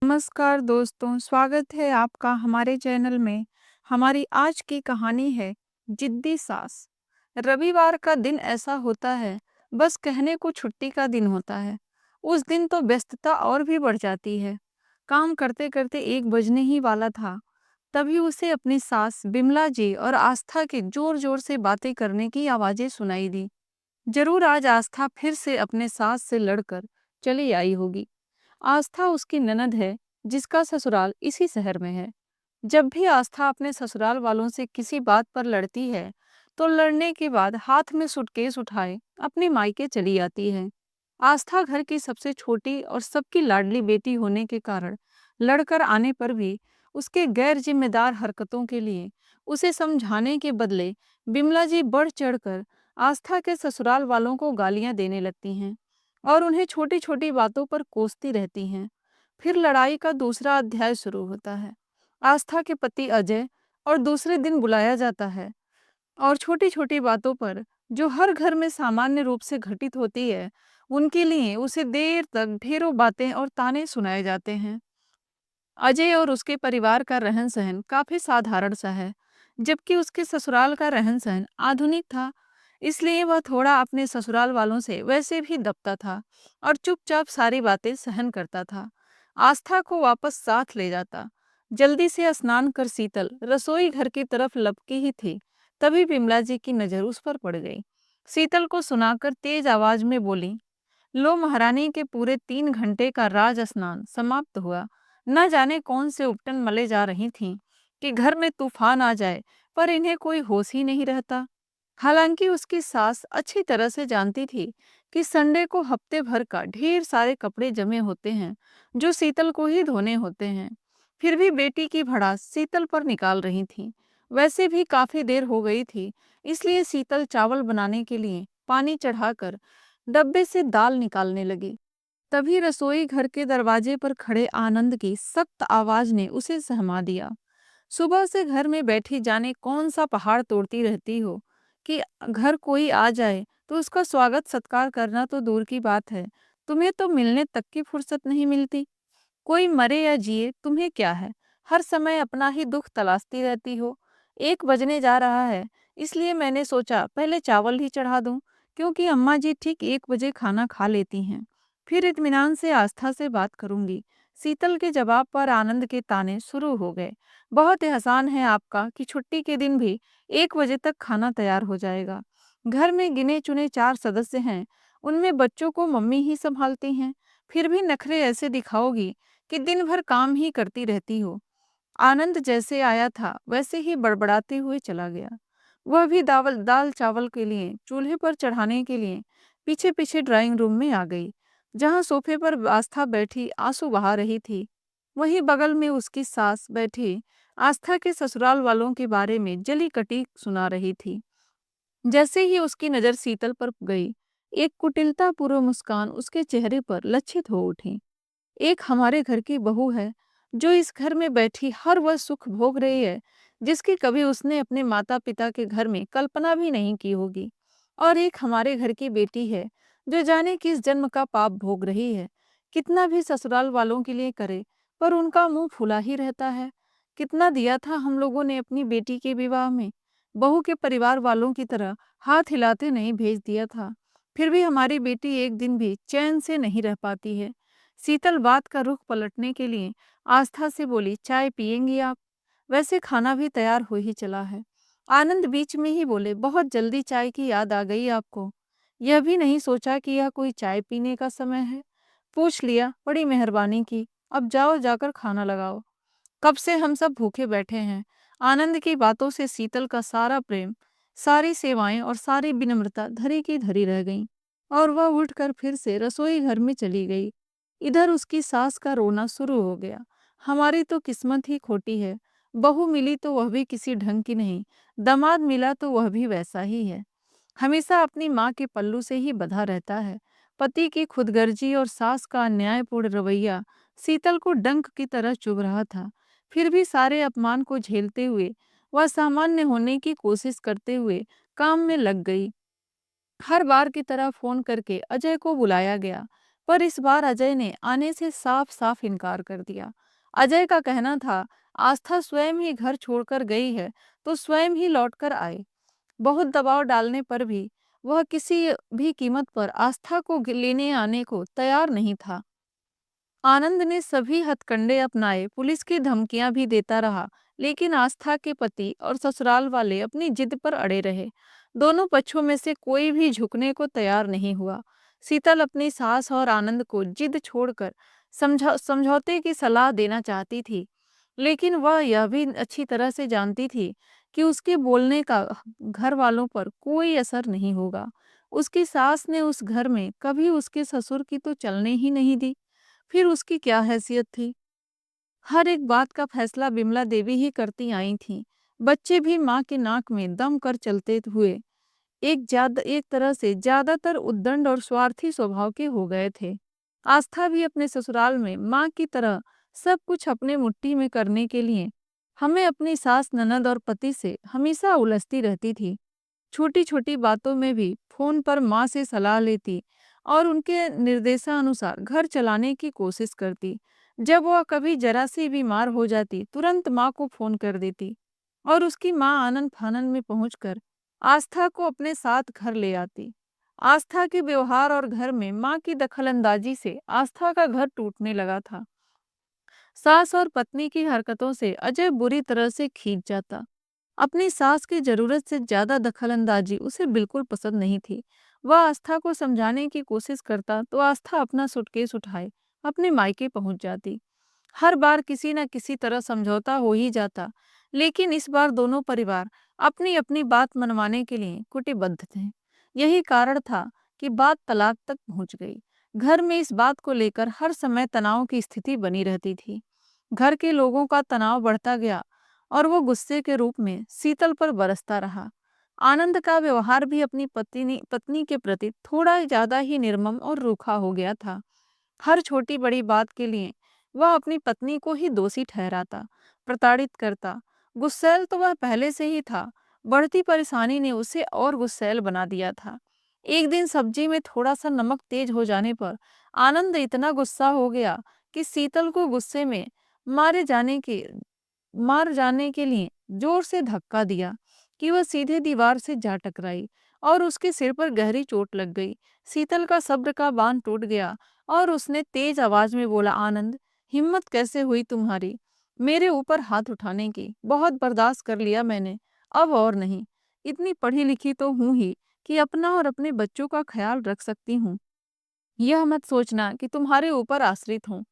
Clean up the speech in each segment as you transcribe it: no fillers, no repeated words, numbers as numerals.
नमस्कार दोस्तों, स्वागत है आपका हमारे चैनल में। हमारी आज की कहानी है जिद्दी सास। रविवार का दिन ऐसा होता है, बस कहने को छुट्टी का दिन होता है। उस दिन तो व्यस्तता और भी बढ़ जाती है। काम करते करते 1 बजने ही वाला था, तभी उसे अपनी सास बिमला जी और आस्था के जोर जोर से बातें करने की आवाजें सुनाई दी। जरूर आज आस्था फिर से अपने सास से लड़कर चली आई होगी। आस्था उसकी ननद है, जिसका ससुराल इसी शहर में है। जब भी आस्था अपने ससुराल वालों से किसी बात पर लड़ती है, तो लड़ने के बाद हाथ में सूटकेस उठाए अपने मायके चली आती है। आस्था घर की सबसे छोटी और सबकी लाडली बेटी होने के कारण लड़कर आने पर भी उसके गैर जिम्मेदार हरकतों के लिए उसे समझाने के बदले बिमला जी बढ़ चढ़कर आस्था के ससुराल वालों को गालियां देने लगती हैं और उन्हें छोटी छोटी बातों पर कोसती रहती हैं। फिर लड़ाई का दूसरा अध्याय शुरू होता है। आस्था के पति अजय और दूसरे दिन बुलाया जाता है और छोटी छोटी बातों पर, जो हर घर में सामान्य रूप से घटित होती है, उनके लिए उसे देर तक ढेरों बातें और ताने सुनाए जाते हैं। अजय और उसके परिवार का रहन सहन काफी साधारण सा है, जबकि उसके ससुराल का रहन सहन आधुनिक था। इसलिए वह थोड़ा अपने ससुराल वालों से वैसे भी दबता था और चुपचाप सारी बातें सहन करता था। आस्था को वापस साथ ले जाता। जल्दी से स्नान कर शीतल रसोई घर की तरफ लपकी ही थी, तभी बिमला जी की नजर उस पर पड़ गई। शीतल को सुनाकर तेज आवाज में बोली, लो महारानी के पूरे 3 घंटे का राज स्नान समाप्त हुआ। न जाने कौन से उपटन मले जा रही थीं कि घर में तूफान आ जाए, पर इन्हें कोई होश ही नहीं रहता। हालांकि उसकी सास अच्छी तरह से जानती थी कि संडे को हफ्ते भर का ढेर सारे कपड़े जमे होते हैं, जो शीतल को ही धोने होते हैं। फिर भी बेटी की भड़ास शीतल पर निकाल रही थी। वैसे भी काफी देर हो गई थी, इसलिए शीतल चावल बनाने के लिए पानी चढ़ाकर डब्बे से दाल निकालने लगी। तभी रसोई घर के दरवाजे पर खड़े आनंद की सख्त आवाज ने उसे सहमा दिया। सुबह से घर में बैठी जाने कौन सा पहाड़ तोड़ती रहती हो कि घर कोई आ जाए तो उसका स्वागत सत्कार करना तो दूर की बात है, तुम्हें तो मिलने तक की फुर्सत नहीं मिलती। कोई मरे या जिए तुम्हें क्या है, हर समय अपना ही दुख तलाशती रहती हो। 1 बजने जा रहा है, इसलिए मैंने सोचा पहले चावल ही चढ़ा दूं, क्योंकि अम्मा जी ठीक 1 बजे खाना खा लेती हैं। फिर इत्मीनान से आस्था से बात करूंगी। शीतल के जवाब पर आनंद के ताने शुरू हो गए। बहुत एहसान है आपका कि छुट्टी के दिन भी 1 बजे तक खाना तैयार हो जाएगा। घर में गिने चुने 4 सदस्य हैं, उनमें बच्चों को मम्मी ही संभालती हैं। फिर भी नखरे ऐसे दिखाओगी कि दिन भर काम ही करती रहती हो। आनंद जैसे आया था वैसे ही बड़बड़ाते हुए चला गया। वह भी दावल दाल चावल के लिए चूल्हे पर चढ़ाने के लिए पीछे पीछे ड्राइंग रूम में आ गई, जहां सोफे पर आस्था बैठी आंसू बहा रही थी। वहीं बगल में उसकी सास बैठी आस्था के ससुराल वालों के बारे में जली कटी सुना रही थी। जैसे ही उसकी नजर शीतल पर गई, एक कुटिलतापूर्ण मुस्कान उसके चेहरे पर लक्षित हो उठी। एक हमारे घर की बहू है, जो इस घर में बैठी हर वह सुख भोग रही है जिसकी कभी उसने अपने माता पिता के घर में कल्पना भी नहीं की होगी। और एक हमारे घर की बेटी है, जो जाने किस जन्म का पाप भोग रही है। कितना भी ससुराल वालों के लिए करे, पर उनका मुंह फुला ही रहता है। कितना दिया था हम लोगों ने अपनी बेटी के विवाह में, बहू के परिवार वालों की तरह हाथ हिलाते नहीं भेज दिया था। फिर भी हमारी बेटी एक दिन भी चैन से नहीं रह पाती है। शीतल बात का रुख पलटने के लिए आस्था से बोली, चाय पियेंगी आप? वैसे खाना भी तैयार हो ही चला है। आनंद बीच में ही बोले, बहुत जल्दी चाय की याद आ गई आपको? यह भी नहीं सोचा कि यह कोई चाय पीने का समय है? पूछ लिया, बड़ी मेहरबानी की। अब जाओ, जाकर खाना लगाओ। कब से हम सब भूखे बैठे हैं। आनंद की बातों से शीतल का सारा प्रेम, सारी सेवाएं और सारी विनम्रता धरी की धरी रह गईं, और वह उठकर फिर से रसोई घर में चली गई। इधर उसकी सास का रोना शुरू हो गया। हमारी तो किस्मत ही खोटी है। बहू मिली तो वह भी किसी ढंग की नहीं, दामाद मिला तो वह भी वैसा ही है। हमेशा अपनी माँ के पल्लू से ही बंधा रहता है। पति की खुदगर्जी और सास का अन्यायपूर्ण रवैया शीतल को डंक की तरह चुभ रहा था। फिर भी सारे अपमान को झेलते हुए वह सामान्य होने की कोशिश करते हुए काम में लग गई। हर बार की तरह फोन करके अजय को बुलाया गया, पर इस बार अजय ने आने से साफ साफ इनकार कर दिया। अजय का कहना था, आस्था स्वयं ही घर छोड़कर गई है तो स्वयं ही लौटकर आए। बहुत दबाव डालने पर भी वह किसी भी कीमत पर आस्था को लेने आने को तैयार नहीं था। आनंद ने सभी हथकंडे अपनाए, पुलिस की धमकियां भी देता रहा, लेकिन आस्था के पति और ससुराल वाले अपनी जिद पर अड़े रहे। दोनों पक्षों में से कोई भी झुकने को तैयार नहीं हुआ। शीतल अपनी सास और आनंद को जिद छोड़कर समझौते की सलाह देना चाहती थी, लेकिन वह यह भी अच्छी तरह से जानती थी कि उसके बोलने का घर वालों पर कोई असर नहीं होगा। उसकी सास ने उस घर में कभी उसके ससुर की तो चलने ही नहीं दी, फिर उसकी क्या हैसियत थी। हर एक बात का फैसला बिमला देवी ही करती आई थीं। बच्चे भी माँ के नाक में दम कर चलते हुए एक तरह से ज्यादातर उद्दंड और स्वार्थी स्वभाव के हो गए थे। आस्था भी अपने ससुराल में माँ की तरह सब कुछ अपने मुट्ठी में करने के लिए हमें अपनी सास ननद और पति से हमेशा उलझती रहती थी। छोटी छोटी बातों में भी फोन पर माँ से सलाह लेती और उनके निर्देशानुसार घर चलाने की कोशिश करती। जब वह कभी जरा सी बीमार हो जाती तुरंत माँ को फोन कर देती और उसकी माँ आनन फानन में पहुंचकर आस्था को अपने साथ घर ले आती। आस्था के व्यवहार और घर में माँ की दखलंदाजी से आस्था का घर टूटने लगा था। सास और पत्नी की हरकतों से अजय बुरी तरह से खींच जाता। अपनी सास की जरूरत से ज्यादा दखलंदाजी उसे बिल्कुल पसंद नहीं थी। वह आस्था को समझाने की कोशिश करता तो आस्था अपना सूटकेस उठाए अपने मायके पहुंच जाती। हर बार किसी न किसी तरह समझौता हो ही जाता, लेकिन इस बार दोनों परिवार अपनी अपनी बात मनवाने के लिए कुटिबद्ध थे। यही कारण था कि बात तलाक तक पहुंच गई। घर में इस बात को लेकर हर समय तनाव की स्थिति बनी रहती थी। घर के लोगों का तनाव बढ़ता गया और वो गुस्से के रूप में शीतल पर बरसता रहा। आनंद का व्यवहार भी अपनी पत्नी के प्रति थोड़ा ज्यादा ही निर्मम और रूखा हो गया था। हर छोटी बड़ी बात के लिए वह अपनी पत्नी को ही दोषी ठहराता, प्रताड़ित करता। गुस्सैल तो वह पहले से ही था, बढ़ती परेशानी ने उसे और गुस्सैल बना दिया था। एक दिन सब्जी में थोड़ा सा नमक तेज हो जाने पर आनंद इतना गुस्सा हो गया कि शीतल को गुस्से में मारे जाने के मार जाने के लिए जोर से धक्का दिया कि वह सीधे दीवार से जा टकराई और उसके सिर पर गहरी चोट लग गई। शीतल का सब्र का बांध टूट गया और उसने तेज आवाज में बोला, आनंद, हिम्मत कैसे हुई तुम्हारी मेरे ऊपर हाथ उठाने की? बहुत बर्दाश्त कर लिया मैंने, अब और नहीं। इतनी पढ़ी लिखी तो हूं ही कि अपना और अपने बच्चों का ख्याल रख सकती हूँ। यह मत सोचना कि तुम्हारे ऊपर आश्रित हूँ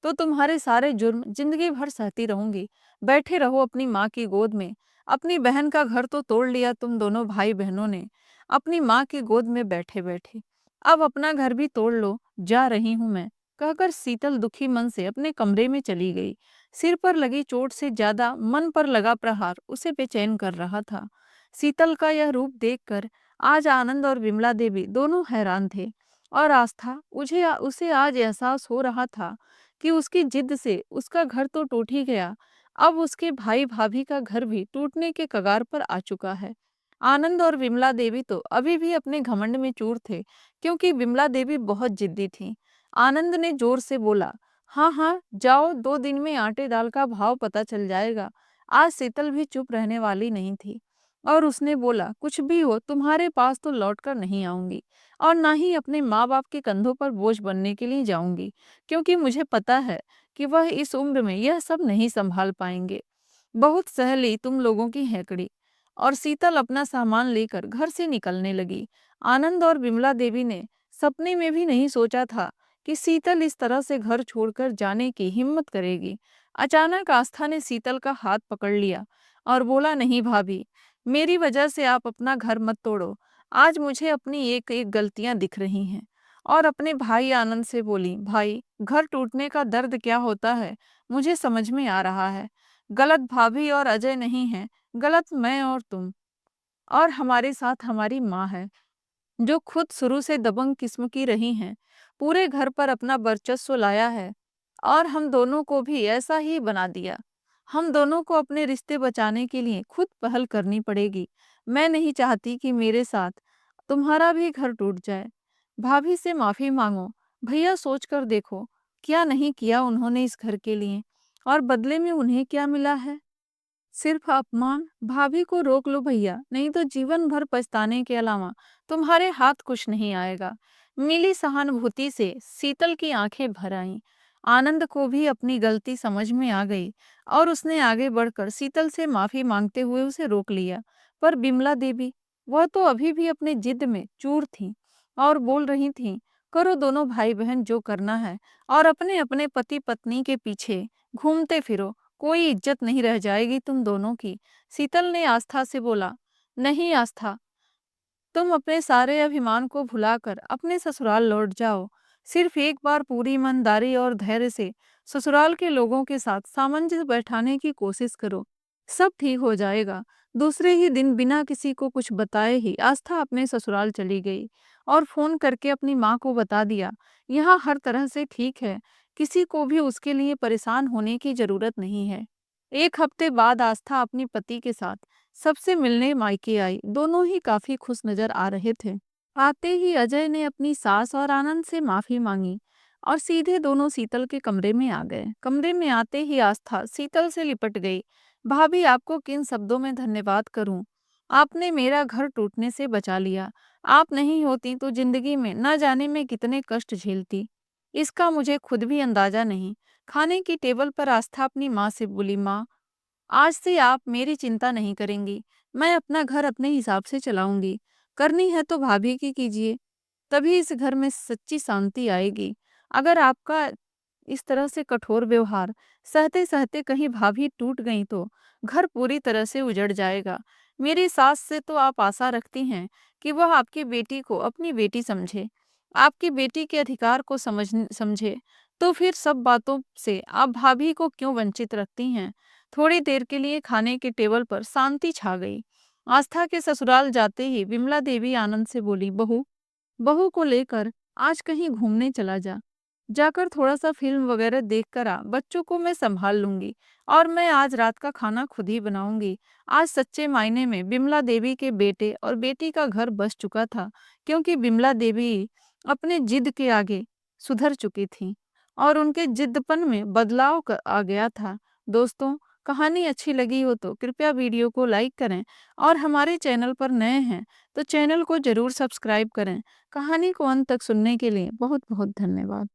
तो तुम्हारे सारे जुर्म जिंदगी भर सहती रहूंगी। बैठे रहो अपनी माँ की गोद में। अपनी बहन का घर तो तोड़ लिया तुम दोनों भाई बहनों ने, अपनी माँ की गोद में बैठे बैठे। अब अपना घर भी तोड़ लो, जा रही हूं मैं, कहकर शीतल दुखी मन से अपने कमरे में चली गई। सिर पर लगी चोट से ज्यादा मन पर लगा प्रहार उसे बेचैन कर रहा था। शीतल का यह रूप देखकर आज आनंद और विमला देवी दोनों हैरान थे और आस्था उसे आज एहसास हो रहा था कि उसकी जिद से उसका घर तो टूट ही गया, अब उसके भाई भाभी का घर भी टूटने के कगार पर आ चुका है। आनंद और विमला देवी तो अभी भी अपने घमंड में चूर थे, क्योंकि विमला देवी बहुत जिद्दी थी। आनंद ने जोर से बोला, हाँ हाँ जाओ, 2 दिन में आटे दाल का भाव पता चल जाएगा। आज शीतल भी चुप रहने वाली नहीं थी और उसने बोला, कुछ भी हो तुम्हारे पास तो लौट कर नहीं आऊंगी और ना ही अपने माँ बाप के कंधों पर बोझ बनने के लिए जाऊंगी, क्योंकि मुझे पता है कि वह इस उम्र में यह सब नहीं संभाल पाएंगे। बहुत सह ली तुम लोगों की हैकड़ी। और शीतल अपना सामान लेकर घर से निकलने लगी। आनंद और विमला देवी ने सपने में भी नहीं सोचा था कि शीतल इस तरह से घर छोड़कर जाने की हिम्मत करेगी। अचानक आस्था ने शीतल का हाथ पकड़ लिया और बोला, नहीं भाभी, मेरी वजह से आप अपना घर मत तोड़ो। आज मुझे अपनी एक एक गलतियां दिख रही हैं। और अपने भाई आनंद से बोली, भाई, घर टूटने का दर्द क्या होता है मुझे समझ में आ रहा है। गलत भाभी और अजय नहीं है, गलत मैं और तुम और हमारे साथ हमारी माँ है, जो खुद शुरू से दबंग किस्म की रही हैं। पूरे घर पर अपना वर्चस्व लाया है और हम दोनों को भी ऐसा ही बना दिया। हम दोनों को अपने रिश्ते बचाने के लिए खुद पहल करनी पड़ेगी। मैं नहीं चाहती कि मेरे साथ तुम्हारा भी घर टूट जाए। भाभी से माफी मांगो। भैया सोचकर देखो, क्या नहीं किया उन्होंने इस घर के लिए, और बदले में उन्हें क्या मिला है? सिर्फ अपमान। भाभी को रोक लो भैया, नहीं तो जीवन भर पछताने के अलावा तुम्हारे हाथ कुछ नहीं आएगा। मिली सहानुभूति से शीतल की आंखें भर आईं। आनंद को भी अपनी गलती समझ में आ गई और उसने आगे बढ़कर शीतल से माफी मांगते हुए उसे रोक लिया। पर बिमला देवी, वह तो अभी भी अपनी जिद में चूर थी और बोल रही थी, करो दोनों भाई बहन जो करना है और अपने अपने पति पत्नी के पीछे घूमते फिरो, कोई इज्जत नहीं रह जाएगी तुम दोनों की। शीतल ने आस्था से बोला, नहीं आस्था, तुम अपने सारे अभिमान को भुलाकर अपने ससुराल लौट जाओ। सिर्फ एक बार पूरी ईमानदारी और धैर्य से ससुराल के लोगों के साथ सामंजस्य बैठाने की कोशिश करो, सब ठीक हो जाएगा। दूसरे ही दिन बिना किसी को कुछ बताए ही आस्था अपने ससुराल चली गई और फोन करके अपनी माँ को बता दिया, यहाँ हर तरह से ठीक है, किसी को भी उसके लिए परेशान होने की जरूरत नहीं है। एक हफ्ते बाद आस्था अपनी पति के साथ सबसे मिलने मायके आई। दोनों ही काफी खुश नजर आ रहे थे। आते ही अजय ने अपनी सास और आनंद से माफी मांगी और सीधे दोनों शीतल के कमरे में आ गए। कमरे में आते ही आस्था शीतल से लिपट गई। भाभी, आपको किन शब्दों में धन्यवाद करूं? आपने मेरा घर टूटने से बचा लिया। आप नहीं होती तो जिंदगी में न जाने में कितने कष्ट झेलती, इसका मुझे खुद भी अंदाजा नहीं। खाने की टेबल पर आस्था अपनी माँ से बोली, माँ, आज से आप मेरी चिंता नहीं करेंगी। मैं अपना घर अपने हिसाब से चलाऊंगी। करनी है तो भाभी की कीजिए, तभी इस घर में सच्ची शांति आएगी। अगर आपका इस तरह से कठोर व्यवहार सहते सहते कहीं भाभी टूट गई तो घर पूरी तरह से उजड़ जाएगा। मेरी सास से तो आप आशा रखती हैं कि वह आपकी बेटी को अपनी बेटी समझे, आपकी बेटी के अधिकार को समझे, तो फिर सब बातों से आप भाभी को क्यों वंचित रखती हैं? थोड़ी देर के लिए खाने के टेबल पर शांति छा गई। आस्था के ससुराल जाते ही विमला देवी आनंद से बोली, बहू, बहू को लेकर आज कहीं घूमने चला जा, जाकर थोड़ा सा फिल्म वगैरह देख कर आ। बच्चों को मैं संभाल लूंगी और मैं आज रात का खाना खुद ही बनाऊंगी। आज सच्चे मायने में बिमला देवी के बेटे और बेटी का घर बस चुका था, क्योंकि बिमला देवी अपने जिद के आगे सुधर चुकी थी और उनके जिद्दपन में बदलाव आ गया था। दोस्तों, कहानी अच्छी लगी हो तो कृपया वीडियो को लाइक करें और हमारे चैनल पर नए हैं तो चैनल को जरूर सब्सक्राइब करें। कहानी को अंत तक सुनने के लिए बहुत बहुत धन्यवाद।